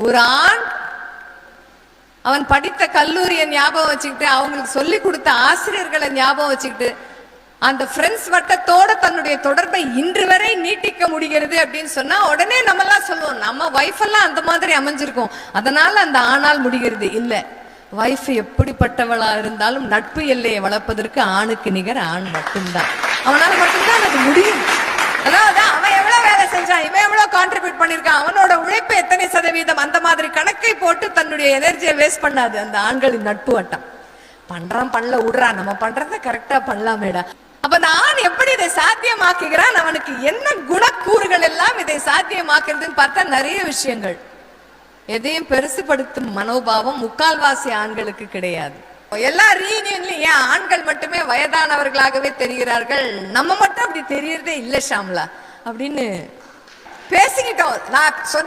ஒரு ஆண் அவன் படித்த கல்லூரியை ஞாபகம் வச்சுக்கிட்டு அவங்களுக்கு சொல்லி கொடுத்த ஆசிரியர்களை ஞாபகம் வச்சுக்கிட்டு அந்த ஃப்ரெண்ட்ஸ் வட்டத்தோட தன்னுடைய தொடர்பை இன்று வரை நீட்டிக்க முடிகிறது அப்படின்னு சொன்னா உடனே நம்ம எல்லாம் சொல்லுவோம் நம்ம வைஃப் எல்லாம் அந்த மாதிரி அமைஞ்சிருக்கோம் அதனால அந்த ஆணால் முடிகிறது இல்ல. வைஃப் எப்படிப்பட்டவளா இருந்தாலும் நட்பு எல்லையை வளர்ப்பதற்கு ஆணுக்கு நிகர் ஆண் மட்டும்தான். அவனால மட்டும்தான் அது முடியும். அதாவது அவன் எவ்வளவு வேலை செஞ்சான், இவன் எவ்வளவு கான்ட்ரிபியூட் பண்ணிருக்கான், அவனோட உழைப்பு எத்தனை சதவீதம், அந்த மாதிரி கணக்கை போட்டு தன்னுடைய எனர்ஜியை வேஸ்ட் பண்ணாது அந்த ஆண்களின் நட்பு வட்டம். பண்றான் பண்ணல விடுறா, நம்ம பண்றத கரெக்டா பண்ணலாமேடா. அப்ப அந்த ஆண் எப்படி இதை சாத்தியமாக்குகிறான், அவனுக்கு என்ன குணக்கூறுகள் எல்லாம் இதை சாத்தியமாக்குறதுன்னு பார்த்தா நிறைய விஷயங்கள். எதையும் பெருசுபடுத்தும் மனோபாவம் முக்கால்வாசி ஆண்களுக்கு கிடையாது. எல்லா ரீயூனியன்லயும் ஏன் ஆண்கள் மட்டுமே வயதானவர்களாகவே தெரிகிறார்கள், நம்ம மட்டும் அப்படி தெரியறதே இல்ல ஷாம்லா அப்படின்னு பேசிக்கிட்டோம். நான் சொன்ன